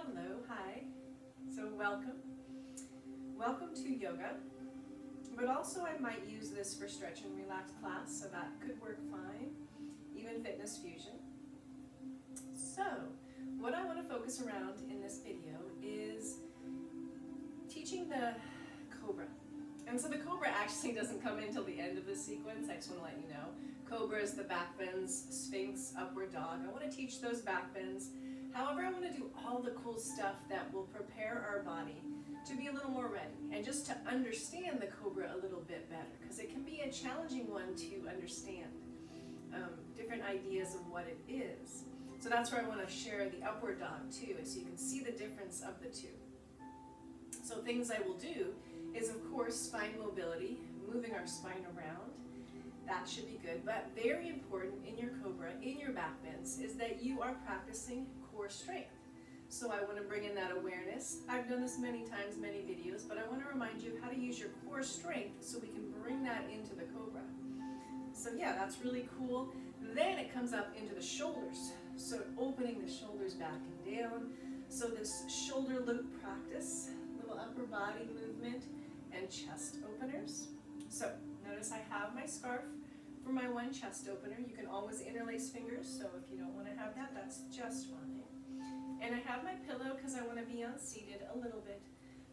Hello, hi. So welcome. Welcome to yoga, but also I might use this for stretch and relax class, so that could work fine, even fitness fusion. So, what I want to focus around in this video is teaching the Cobra. And so the Cobra actually doesn't come in until the end of the sequence. I just want to let you know. Cobra is the back bends, Sphinx, upward dog. I want to teach those back bends. However, I want to do all the cool stuff that will prepare our body to be a little more ready and just to understand the Cobra a little bit better, because it can be a challenging one to understand different ideas of what it is. So that's where I want to share the upward dog too, so you can see the difference of the two. So things I will do is, of course, spine mobility, moving our spine around. That should be good, but very important in your Cobra, in your back bends, is that you are practicing core strength. So I want to bring in that awareness. I've done this many times, many videos, but I want to remind you how to use your core strength so we can bring that into the Cobra. So yeah, that's really cool. Then it comes up into the shoulders. So opening the shoulders back and down. So this shoulder loop practice, little upper body movement, and chest openers. So notice I have my scarf for my one chest opener. You can always interlace fingers, so if you don't want to have that, that's just fine. And I have my pillow because I want to be unseated a little bit,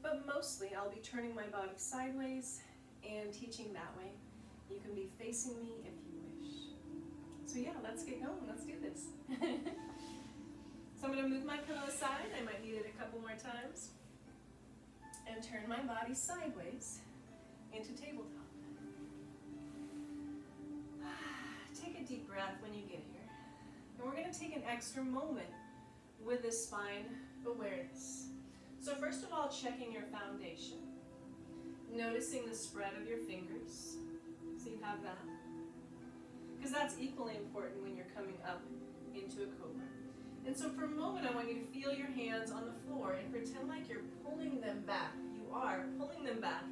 but mostly I'll be turning my body sideways and teaching that way. You can be facing me if you wish. So yeah, let's get going. Let's do this. So I'm going to move my pillow aside. I might need it a couple more times. And turn my body sideways into tabletop. Take a deep breath when you get here. And we're going to take an extra moment with this spine awareness. So first of all, checking your foundation. Noticing the spread of your fingers. So you have that. Because that's equally important when you're coming up into a Cobra. And so for a moment, I want you to feel your hands on the floor and pretend like you're pulling them back. You are pulling them back.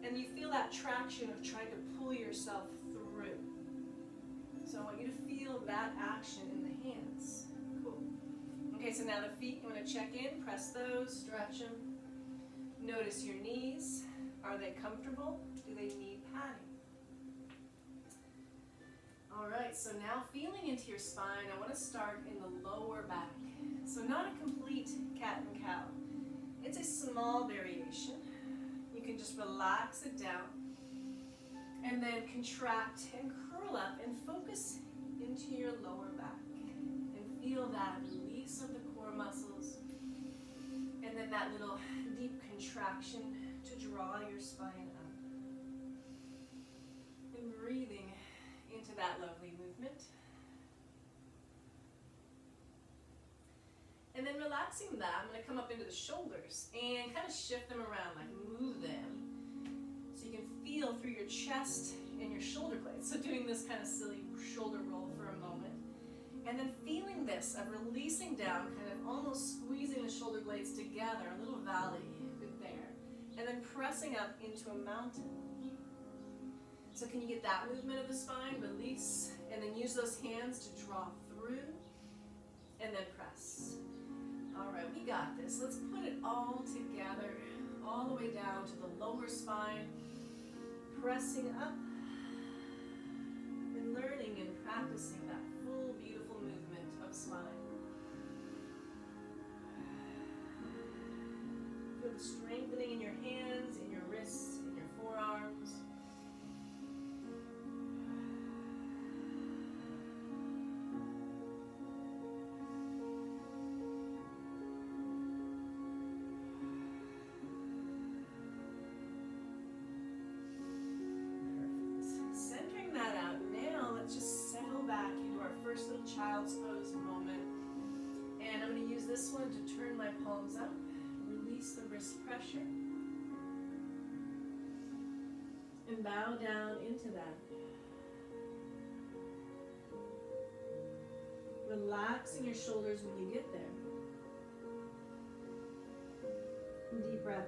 And you feel that traction of trying to pull yourself through. So I want you to feel that action in the hands. Cool. Okay, so now the feet, you want to check in, press those, stretch them. Notice your knees. Are they comfortable? Do they need padding? All right, so now feeling into your spine, I want to start in the lower back. So not a complete cat and cow. It's a small variation. You can just relax it down and then contract and curl up and focus into your lower back and feel that release of the core muscles and then that little deep contraction to draw your spine up and breathing into that lovely movement. And then relaxing that, I'm going to come up into the shoulders and kind of shift them around, like move them. So you can feel through your chest and your shoulder blades. So doing this kind of silly shoulder roll for a moment. And then feeling this of releasing down, kind of almost squeezing the shoulder blades together, a little valley there. And then pressing up into a mountain. So can you get that movement of the spine? Release, and then use those hands to draw through, and then press. All right, we got this. Let's put it all together, all the way down to the lower spine, pressing up, and learning and practicing that full, beautiful movement of spine. Feel the strengthening in your hands, in your wrists, in your forearms. First little child's pose moment. And I'm going to use this one to turn my palms up, release the wrist pressure, and bow down into that. Relaxing your shoulders when you get there. Deep breath.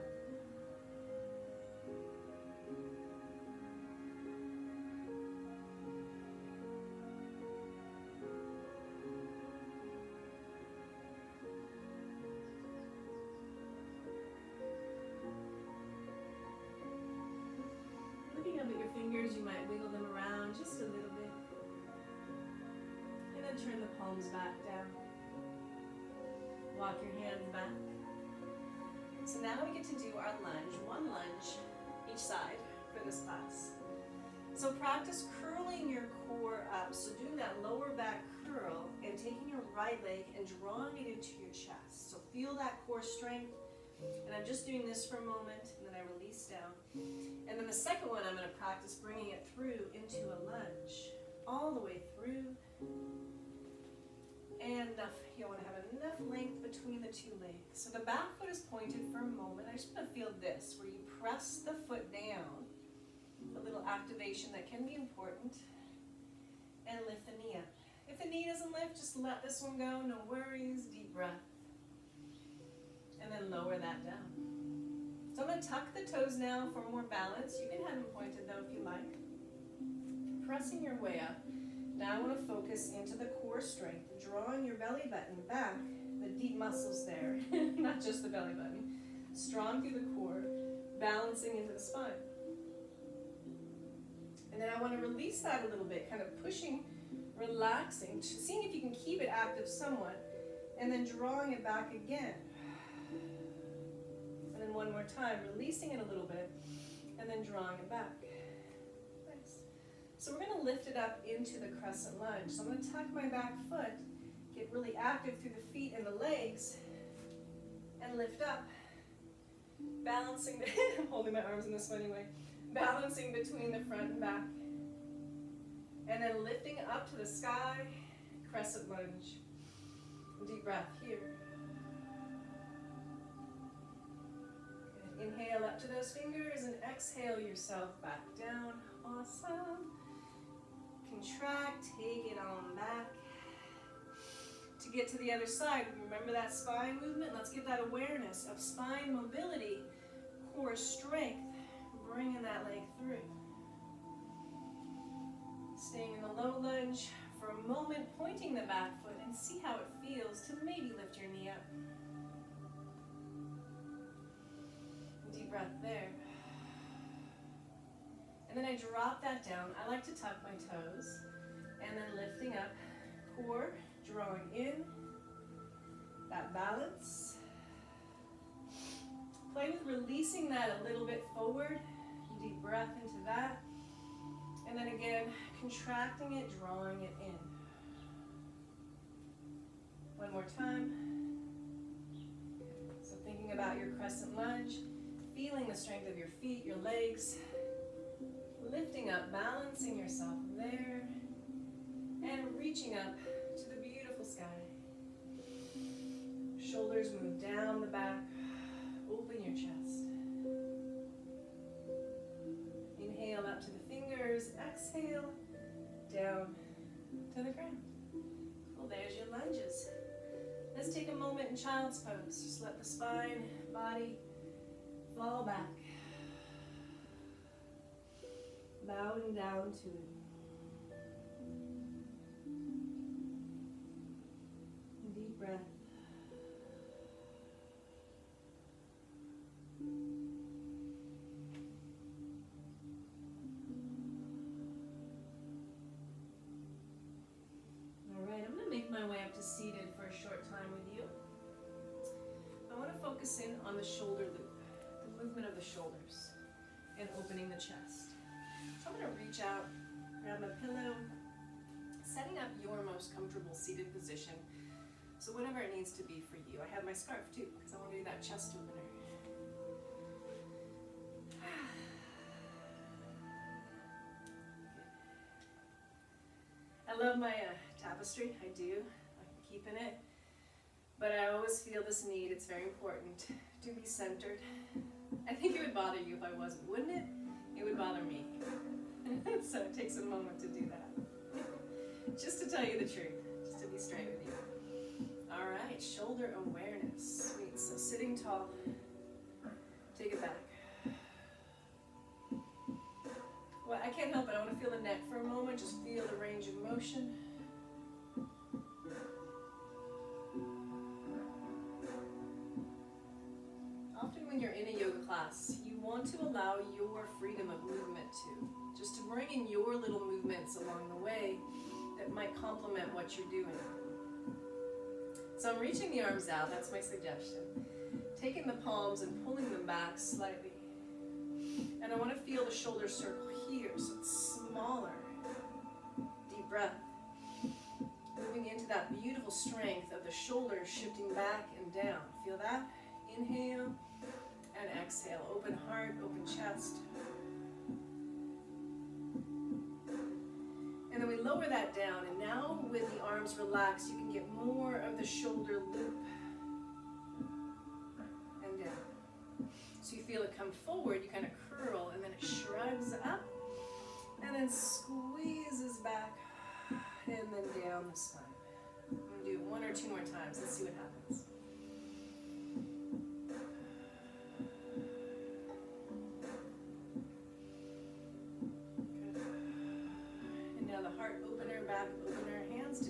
wiggle them around just a little bit. And then turn the palms back down. Walk your hands back. So now we get to do our lunge, one lunge each side for this class. So practice curling your core up. So doing that lower back curl and taking your right leg and drawing it into your chest. So feel that core strength. And I'm just doing this for a moment, and then I release down. And then the second one, I'm going to practice bringing it through into a lunge. All the way through. And enough, you want to have enough length between the two legs. So the back foot is pointed for a moment. I just want to feel this, where you press the foot down. A little activation that can be important. And lift the knee up. If the knee doesn't lift, just let this one go. No worries. Deep breath. And then lower that down. So I'm going to tuck the toes now for more balance. You can have them pointed though if you like. Pressing your way up. Now I want to focus into the core strength. Drawing your belly button back. The deep muscles there. Not just the belly button. Strong through the core. Balancing into the spine. And then I want to release that a little bit. Kind of pushing, relaxing. Seeing if you can keep it active somewhat. And then drawing it back again. And then one more time, releasing it a little bit, and then drawing it back. Nice. So we're going to lift it up into the crescent lunge. So I'm going to tuck my back foot, get really active through the feet and the legs, and lift up. Balancing, I'm holding my arms in this funny way. Balancing between the front and back. And then lifting up to the sky, crescent lunge. Deep breath here. Inhale up to those fingers and exhale yourself back down. Awesome. Contract, take it on back. To get to the other side, remember that spine movement? Let's get that awareness of spine mobility, core strength, bringing that leg through. Staying in the low lunge for a moment, pointing the back foot and see how it feels to maybe lift your knee up. Deep breath there. And then I drop that down. I like to tuck my toes. And then lifting up, core, drawing in. That balance. Play with releasing that a little bit forward. Deep breath into that. And then again, contracting it, drawing it in. One more time. So thinking about your crescent lunge. Feeling the strength of your feet, your legs, lifting up, balancing yourself there, and reaching up to the beautiful sky. Shoulders move down the back, open your chest. Inhale up to the fingers, exhale, down to the ground. Well, there's your lunges. Let's take a moment in child's pose. Just let the spine, body, fall back, bowing down to it. Deep breath. All right, I'm going to make my way up to seated for a short time with you. I want to focus in on the shoulder loop. Movement of the shoulders and opening the chest. So I'm going to reach out, grab my pillow, setting up your most comfortable seated position. So whatever it needs to be for you. I have my scarf too because I want to do that chest opener. I love my tapestry. I do. I'm keeping it. But I always feel this need. It's very important to be centered. I think it would bother you if I wasn't, wouldn't it? It would bother me. So it takes a moment to do that. Just to tell you the truth, just to be straight with you. All right, shoulder awareness. Sweet, so sitting tall. Take it back. Well, I can't help it. I want to feel the neck for a moment. Just feel the range of motion. Often when you're in a yoga class, you want to allow your freedom of movement too. Just to bring in your little movements along the way that might complement what you're doing. So I'm reaching the arms out, that's my suggestion. Taking the palms and pulling them back slightly. And I want to feel the shoulder circle here, so it's smaller. Deep breath. Moving into that beautiful strength of the shoulders shifting back and down. Feel that? Inhale and exhale. Open heart, open chest. And then we lower that down, and now with the arms relaxed, you can get more of the shoulder loop and down. So you feel it come forward, you kind of curl, and then it shrugs up, and then squeezes back, and then down the spine. I'm going to do it 1 or 2 more times. Let's see what happens.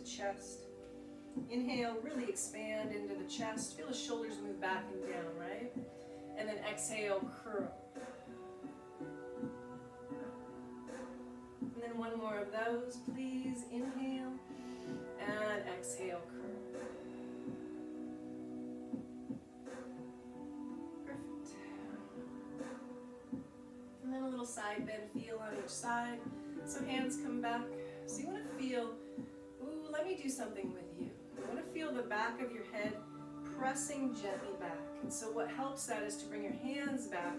Chest. Inhale, really expand into the chest. Feel the shoulders move back and down, right? And then exhale, curl. And then 1 more of those, please. Inhale and exhale, curl. Perfect. And then a little side bend feel on each side. So hands come back. So you want to feel, let me do something with you. You want to feel the back of your head pressing gently back. And so what helps that is to bring your hands back.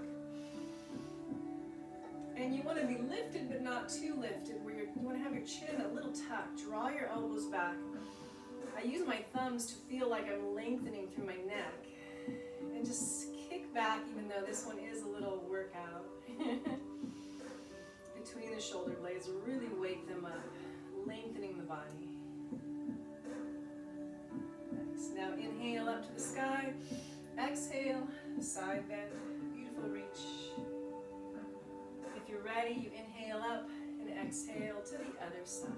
And you want to be lifted but not too lifted, where you want to have your chin a little tucked. Draw your elbows back. I use my thumbs to feel like I'm lengthening through my neck. And just kick back, even though this one is a little workout. Between the shoulder blades, really wake them up, lengthening the body. Now inhale up to the sky, exhale, side bend, beautiful reach. If you're ready, you inhale up and exhale to the other side.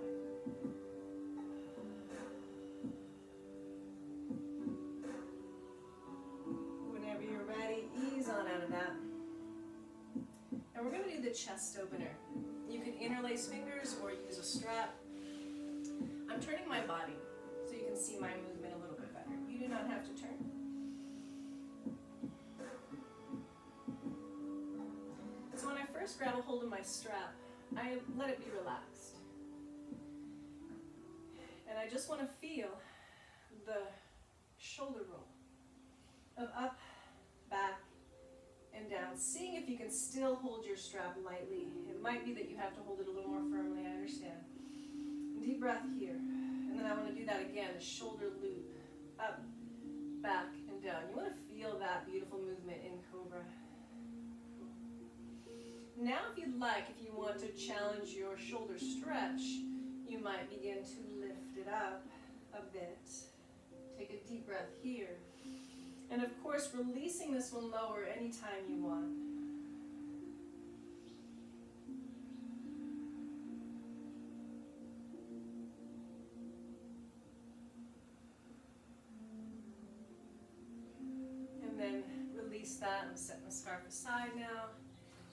Whenever you're ready, ease on out of that. And we're going to do the chest opener. You can interlace fingers or use a strap. I'm turning my body so you can see my movement a little bit better. You do not have to turn. So when I first grab a hold of my strap, I let it be relaxed. And I just want to feel the shoulder roll of up, back, and down. Seeing if you can still hold your strap lightly. It might be that you have to hold it a little more firmly, I understand. Deep breath here. And then I want to do that again, the shoulder loop. Up, back, and down. You want to feel that beautiful movement in Cobra. Now if you'd like, if you want to challenge your shoulder stretch, you might begin to lift it up a bit. Take a deep breath here. And of course, releasing this one lower anytime you want. And then release that. I'm setting the scarf aside now.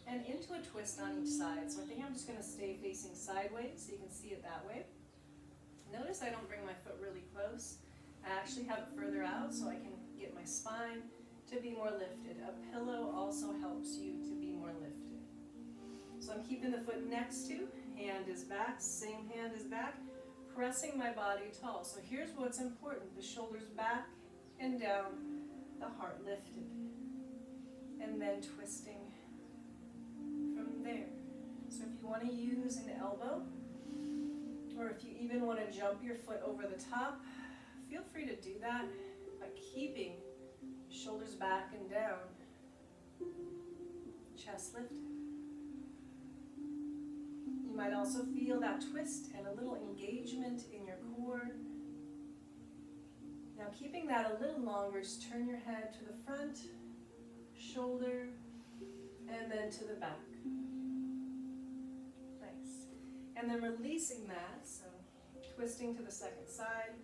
And into a twist on each side. So I think I'm just going to stay facing sideways so you can see it that way. Notice I don't bring my foot really close. I actually have it further out so I can get my spine to be more lifted. A pillow also helps you to be more lifted. So I'm keeping the foot next to, hand is back, same hand is back, pressing my body tall. So here's what's important. The shoulders back and down, the heart lifted. And then twisting from there. So if you want to use an elbow, or if you even want to jump your foot over the top, feel free to do that, but keeping shoulders back and down, chest lifted. You might also feel that twist and a little engagement in your core. Now keeping that a little longer, just turn your head to the front, shoulder, and then to the back. Nice. And then releasing that, so twisting to the second side,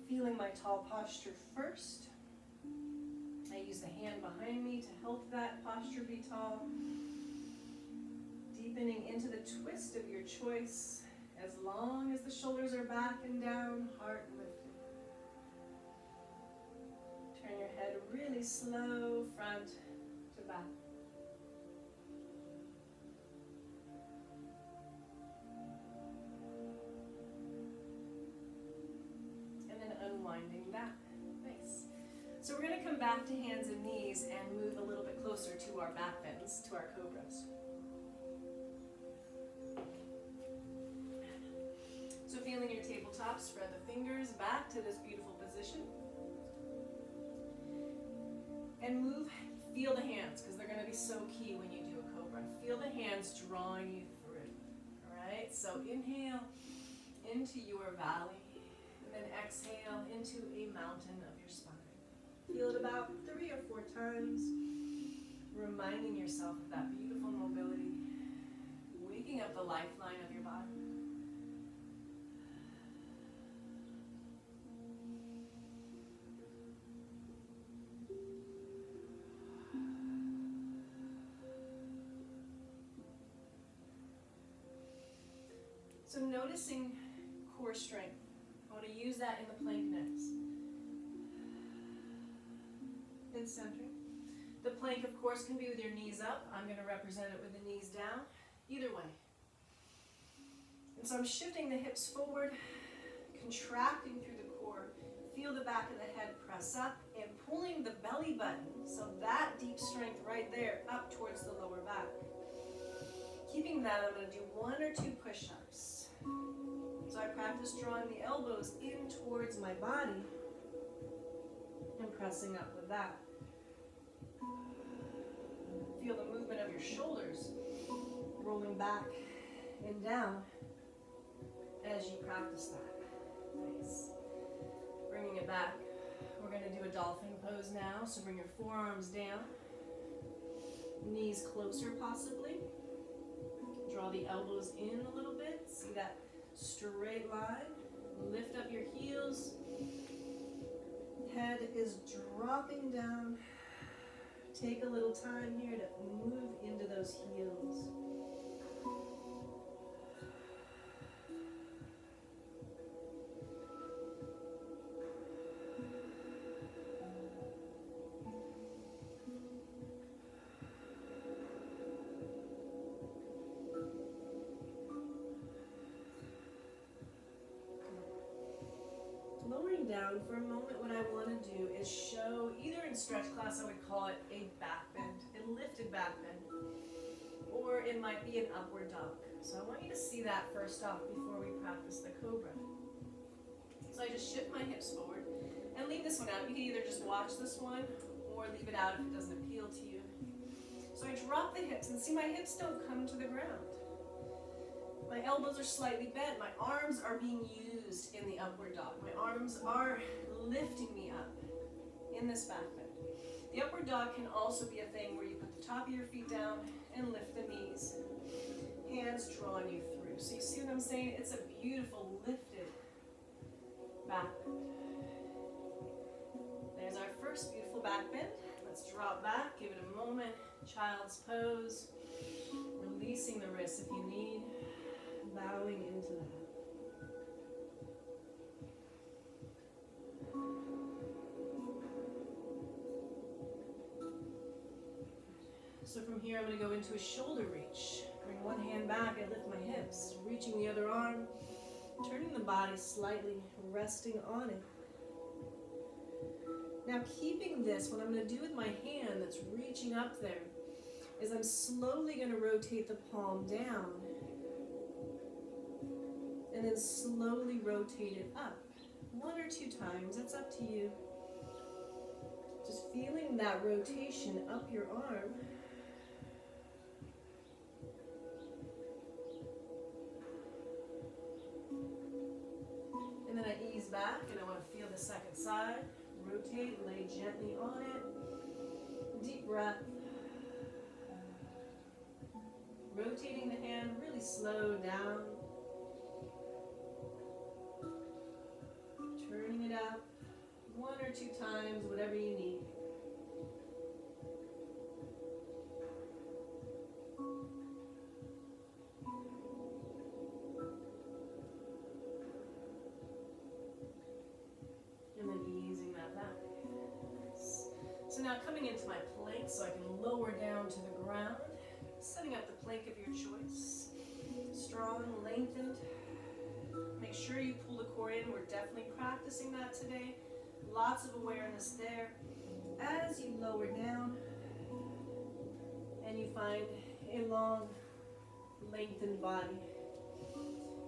feeling my tall posture first. I use the a hand behind me to help that posture be tall. Deepening into the twist of your choice, as long as the shoulders are back and down, heart lifted. Turn your head really slow, front to back. And then unwinding back. Nice. So we're going to come back to hands and knees and move a little bit closer to our back bends, to our cobras. So feeling your tabletop, spread the fingers back to this beautiful position. And move, feel the hands, because they're going to be so key when you do a cobra. Feel the hands drawing you through. All right, so inhale into your valley, and then exhale into a mountain of your spine. Feel it about 3 or 4 times, reminding yourself of that beautiful mobility, waking up the lifeline of your body. So noticing core strength. I want to use that in the plank next. And centering. The plank, of course, can be with your knees up. I'm going to represent it with the knees down. Either way. And so I'm shifting the hips forward, contracting through the core. Feel the back of the head press up and pulling the belly button, so that deep strength right there, up towards the lower back. Keeping that, I'm going to do 1 or 2 push-ups. So I practice drawing the elbows in towards my body and pressing up with that. Feel the movement of your shoulders rolling back and down as you practice that. Nice. Bringing it back. We're going to do a dolphin pose now. So bring your forearms down, knees closer possibly. Draw the elbows in a little bit. See that straight line. Lift up your heels. Head is dropping down. Take a little time here to move into those heels. Lowering down for a moment, what I want to do is show, either in stretch class I would call it a back bend, a lifted back bend, or it might be an upward dog. So I want you to see that first off before we practice the cobra. So I just shift my hips forward and leave this one out. You can either just watch this one or leave it out if it doesn't appeal to you. So I drop the hips, and see my hips don't come to the ground. My elbows are slightly bent. My arms are being used in the upward dog. My arms are lifting me up in this back bend. The upward dog can also be a thing where you put the top of your feet down and lift the knees. Hands drawing you through. So you see what I'm saying? It's a beautiful lifted back bend. There's our first beautiful back bend. Let's drop back, give it a moment. Child's pose. Releasing the wrists if you need. Bowing into that. So from here I'm going to go into a shoulder reach. Bring one hand back, I lift my hips, reaching the other arm, turning the body slightly, resting on it. Now keeping this, what I'm going to do with my hand that's reaching up there is I'm slowly going to rotate the palm down and then slowly rotate it up. 1 or 2 times, that's up to you. Just feeling that rotation up your arm. And then I ease back, and I want to feel the second side. Rotate, lay gently on it. Deep breath. Rotating the hand, really slow down. Turning it up 1 or 2 times, whatever you need. now coming into my plank so I can lower down to the ground, setting up the plank of your choice. Strong, lengthened. Make sure you pull the core in. We're definitely practicing that today. Lots of awareness there. As you lower down and you find a long, lengthened body,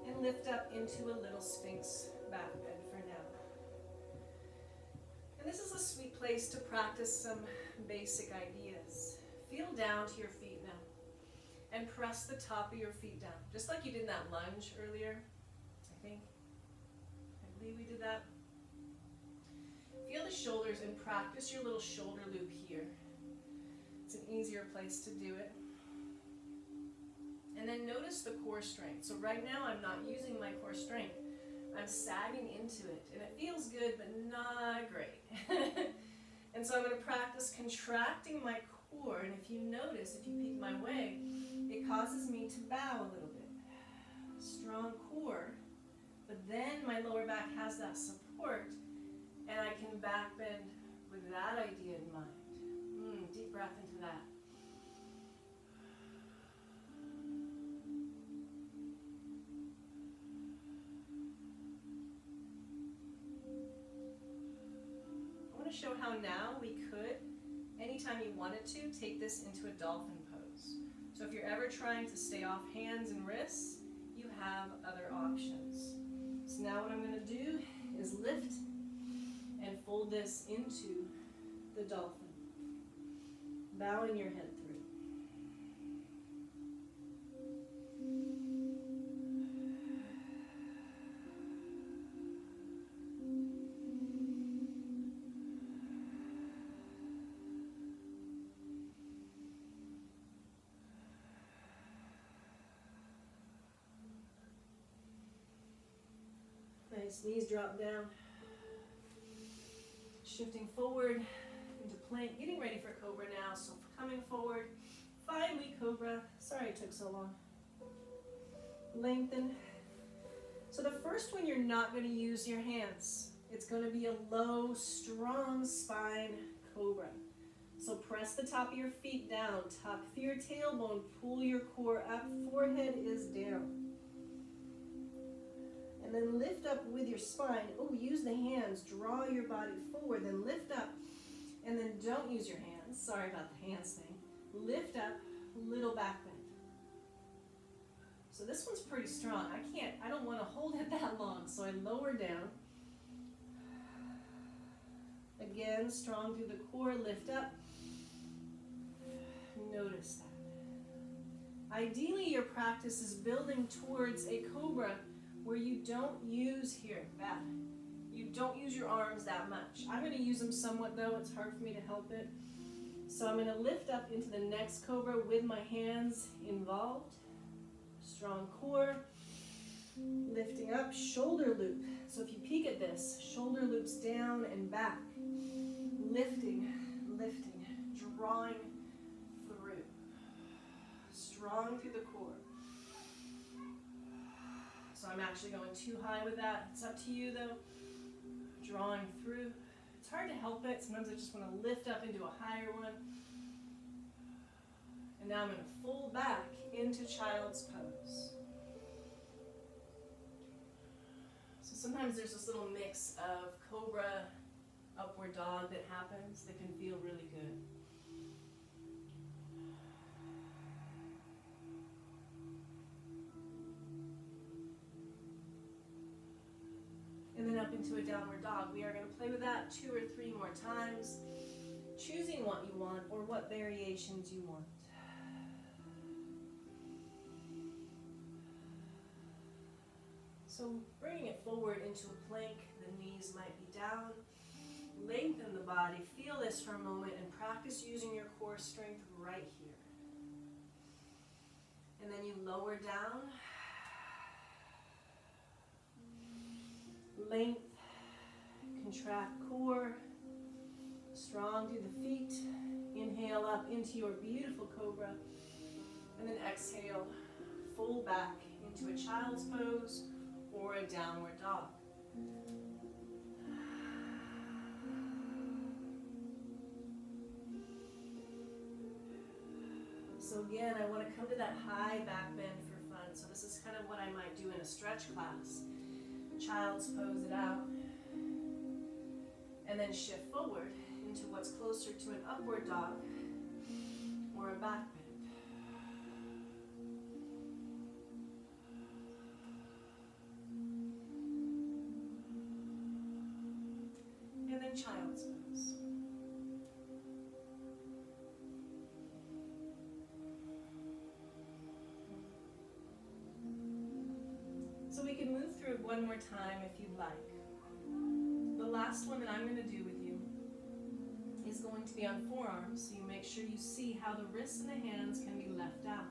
and lift up into a little Sphinx back bend for now. And this is a sweet place to practice some basic ideas. Feel down to your feet now and press the top of your feet down, just like you did in that lunge earlier, I think. I believe we did that. Feel the shoulders and practice your little shoulder loop here. It's an easier place to do it. And then notice the core strength. So right now I'm not using my core strength. I'm sagging into it. And it feels good, but not great. And so I'm going to practice contracting my core. And if you notice, if you peek my way, it causes me to bow a little bit. Strong core. But then my lower back has that support. And I can back bend with that idea in mind. Deep breath into that. I want to show how now we could, anytime you wanted to, take this into a dolphin pose. So if you're ever trying to stay off hands and wrists, you have other options. So now what I'm going to do is lift and fold this into the dolphin. Bowing your head through. Nice, knees drop down. Shifting forward into plank, getting ready for Cobra now. So coming forward, 5-week Cobra. Sorry it took so long. Lengthen. So the first one, you're not going to use your hands. It's going to be a low, strong spine Cobra. So press the top of your feet down, tuck through your tailbone, pull your core up, forehead is down. And then lift up with your spine. Oh, use the hands. Draw your body forward. Then lift up. And then don't use your hands. Sorry about the hands thing. Lift up, little back bend. So this one's pretty strong. I don't want to hold it that long. So I lower down. Again, strong through the core. Lift up. Notice that. Ideally, your practice is building towards a Cobra where you don't use you don't use your arms that much. I'm going to use them somewhat though, it's hard for me to help it. So I'm going to lift up into the next Cobra with my hands involved. Strong core, lifting up, shoulder loop. So if you peek at this, shoulder loops down and back, lifting, drawing through, strong through the core. So I'm actually going too high with that. It's up to you though. Drawing through. It's hard to help it. Sometimes I just want to lift up into a higher one. And now I'm going to fold back into child's pose. So sometimes there's this little mix of Cobra, upward dog that happens that can feel really good. And then up into a downward dog. We are going to play with that 2 or 3 more times, choosing what you want or what variations you want. So bringing it forward into a plank, the knees might be down. Lengthen the body. Feel this for a moment and practice using your core strength right here. And then you lower down. Length, contract core, strong through the feet. Inhale up into your beautiful Cobra. And then exhale, fold back into a child's pose or a downward dog. So again, I want to come to that high back bend for fun. So this is kind of what I might do in a stretch class. Child's pose it out. And then shift forward into what's closer to an upward dog or a back bend. And then child's pose. So we can move through it one more time if you'd like. The last one that I'm going to do with you is going to be on forearms, so you make sure you see how the wrists and the hands can be left out.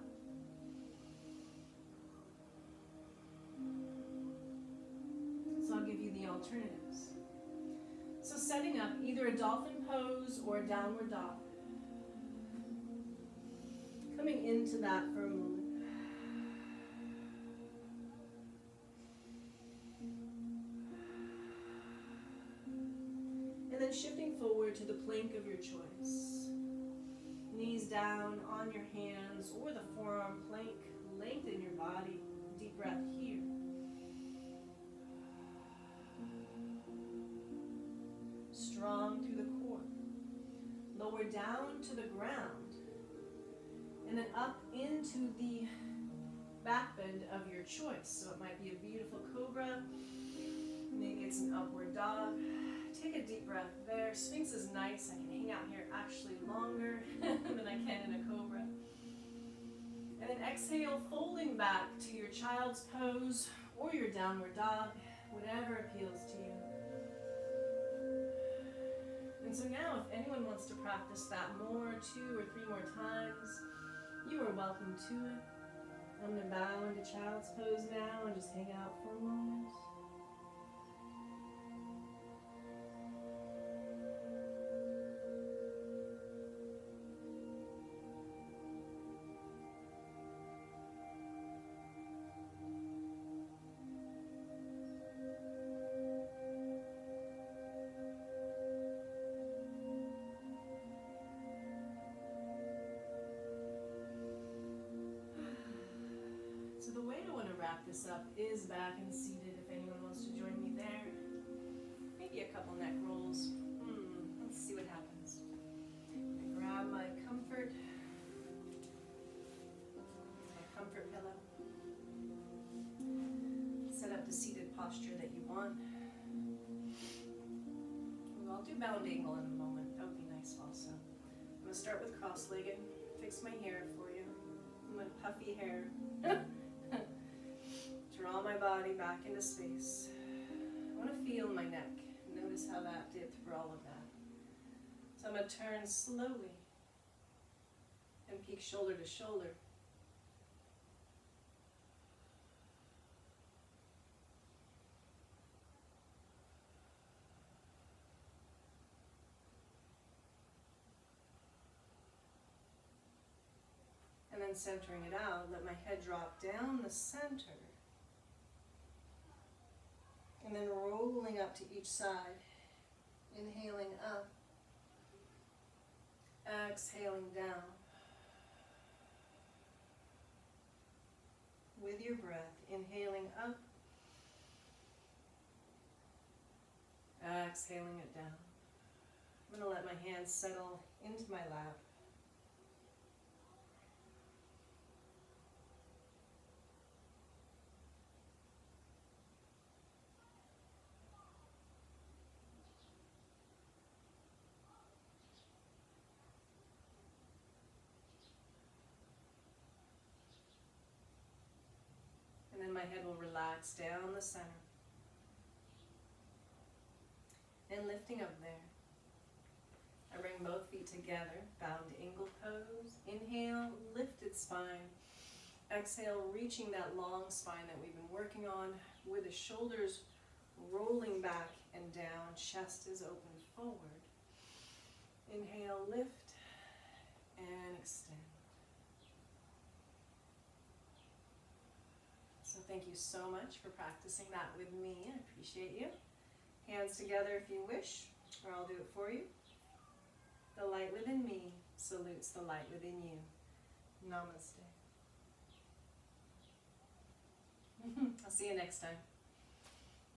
So I'll give you the alternatives. So setting up either a dolphin pose or a downward dog. Coming into that for a moment. And then shifting forward to the plank of your choice. Knees down on your hands or the forearm plank. Lengthen your body. Deep breath here. Strong through the core. Lower down to the ground. And then up into the back bend of your choice. So it might be a beautiful cobra. Maybe it's an upward dog. Take a deep breath there. Sphinx is nice. I can hang out here actually longer than I can in a cobra. And then exhale, folding back to your child's pose or your downward dog, whatever appeals to you. And so now, if anyone wants to practice that more, 2 or 3 more times, you are welcome to it. I'm going to bow into child's pose now and just hang out for a moment. Wrap this up is back and seated if anyone wants to join me there. Maybe a couple neck rolls. Let's see what happens. I grab my comfort pillow. Set up the seated posture that you want. I'll do bound angle in a moment. That would be nice also. I'm going to start with cross-legged. Fix my hair for you. I'm going to puffy hair. Draw my body back into space. I want to feel my neck. Notice how that did through all of that. So I'm going to turn slowly and peek shoulder to shoulder. And then centering it out, let my head drop down the center. And then rolling up to each side. Inhaling up. Exhaling down. With your breath, inhaling up. Exhaling it down. I'm going to let my hands settle into my lap. And then my head will relax down the center. And lifting up there. I bring both feet together, bound angle pose. Inhale, lifted spine. Exhale, reaching that long spine that we've been working on with the shoulders rolling back and down. Chest is open forward. Inhale, lift, and extend. So thank you so much for practicing that with me. I appreciate you. Hands together if you wish, or I'll do it for you. The light within me salutes the light within you. Namaste. I'll see you next time.